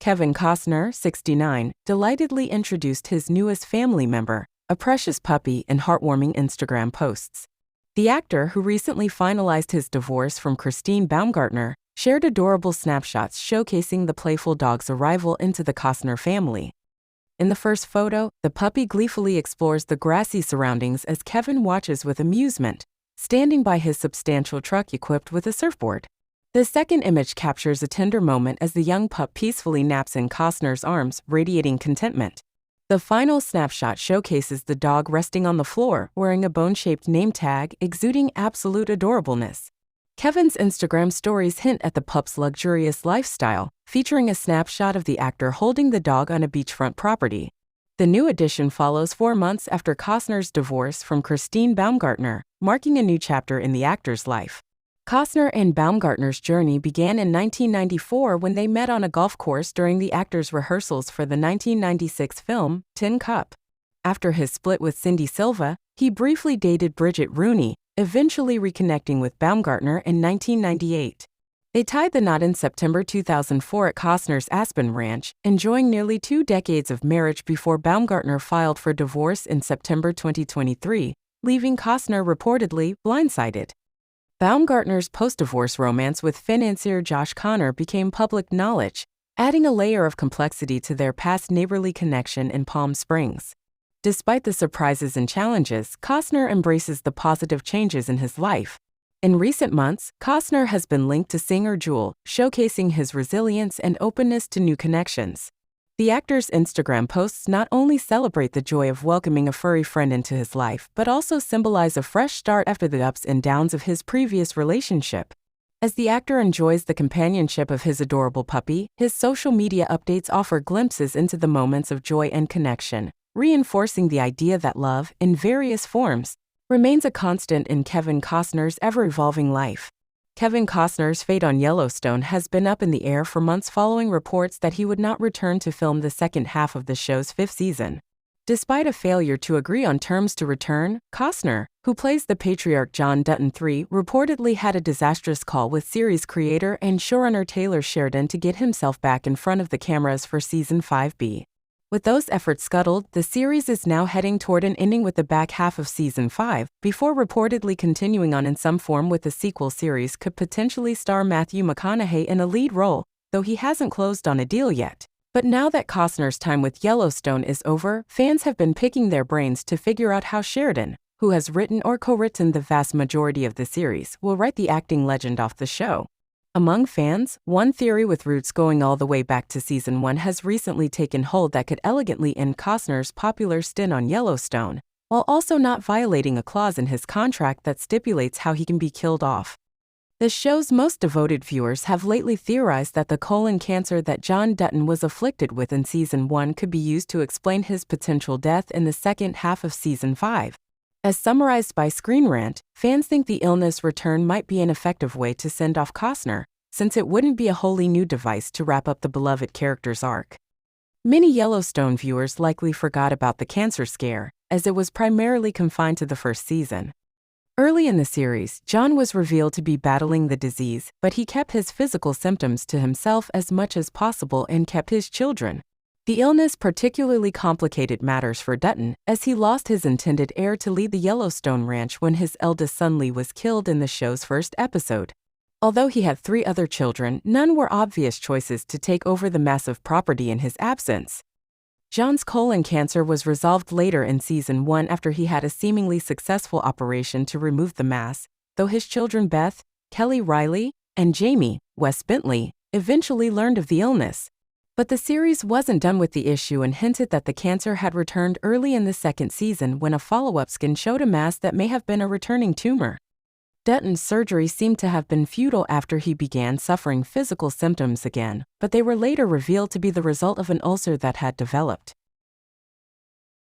Kevin Costner, 69, delightedly introduced his newest family member, a precious puppy, in heartwarming Instagram posts. The actor, who recently finalized his divorce from Christine Baumgartner, shared adorable snapshots showcasing the playful dog's arrival into the Costner family. In the first photo, the puppy gleefully explores the grassy surroundings as Kevin watches with amusement, standing by his substantial truck equipped with a surfboard. The second image captures a tender moment as the young pup peacefully naps in Costner's arms, radiating contentment. The final snapshot showcases the dog resting on the floor, wearing a bone-shaped name tag, exuding absolute adorableness. Kevin's Instagram stories hint at the pup's luxurious lifestyle, featuring a snapshot of the actor holding the dog on a beachfront property. The new addition follows 4 months after Costner's divorce from Christine Baumgartner, marking a new chapter in the actor's life. Costner and Baumgartner's journey began in 1994 when they met on a golf course during the actor's rehearsals for the 1996 film, Tin Cup. After his split with Cindy Silva, he briefly dated Bridget Rooney, eventually reconnecting with Baumgartner in 1998. They tied the knot in September 2004 at Costner's Aspen Ranch, enjoying nearly 2 decades of marriage before Baumgartner filed for divorce in September 2023, leaving Costner reportedly blindsided. Baumgartner's post-divorce romance with financier Josh Connor became public knowledge, adding a layer of complexity to their past neighborly connection in Palm Springs. Despite the surprises and challenges, Costner embraces the positive changes in his life. In recent months, Costner has been linked to singer Jewel, showcasing his resilience and openness to new connections. The actor's Instagram posts not only celebrate the joy of welcoming a furry friend into his life, but also symbolize a fresh start after the ups and downs of his previous relationship. As the actor enjoys the companionship of his adorable puppy, his social media updates offer glimpses into the moments of joy and connection, reinforcing the idea that love, in various forms, remains a constant in Kevin Costner's ever-evolving life. Kevin Costner's fate on Yellowstone has been up in the air for months following reports that he would not return to film the second half of the show's 5th season. Despite a failure to agree on terms to return, Costner, who plays the patriarch John Dutton III, reportedly had a disastrous call with series creator and showrunner Taylor Sheridan to get himself back in front of the cameras for Season 5B. With those efforts scuttled, the series is now heading toward an ending with the back half of Season 5, before reportedly continuing on in some form with the sequel series could potentially star Matthew McConaughey in a lead role, though he hasn't closed on a deal yet. But now that Costner's time with Yellowstone is over, fans have been picking their brains to figure out how Sheridan, who has written or co-written the vast majority of the series, will write the acting legend off the show. Among fans, one theory with roots going all the way back to Season 1 has recently taken hold that could elegantly end Costner's popular stint on Yellowstone, while also not violating a clause in his contract that stipulates how he can be killed off. The show's most devoted viewers have lately theorized that the colon cancer that John Dutton was afflicted with in Season 1 could be used to explain his potential death in the second half of Season 5. As summarized by Screen Rant, fans think the illness return might be an effective way to send off Costner, since it wouldn't be a wholly new device to wrap up the beloved character's arc. Many Yellowstone viewers likely forgot about the cancer scare, as it was primarily confined to the first season. Early in the series, John was revealed to be battling the disease, but he kept his physical symptoms to himself as much as possible and kept his children. The illness particularly complicated matters for Dutton, as he lost his intended heir to lead the Yellowstone Ranch when his eldest son Lee was killed in the show's first episode. Although he had 3 other children, none were obvious choices to take over the massive property in his absence. John's colon cancer was resolved later in Season 1 after he had a seemingly successful operation to remove the mass, though his children Beth, Kelly Riley, and Jamie, Wes Bentley, eventually learned of the illness. But the series wasn't done with the issue and hinted that the cancer had returned early in the second season when a follow-up scan showed a mass that may have been a returning tumor. Dutton's surgery seemed to have been futile after he began suffering physical symptoms again, but they were later revealed to be the result of an ulcer that had developed.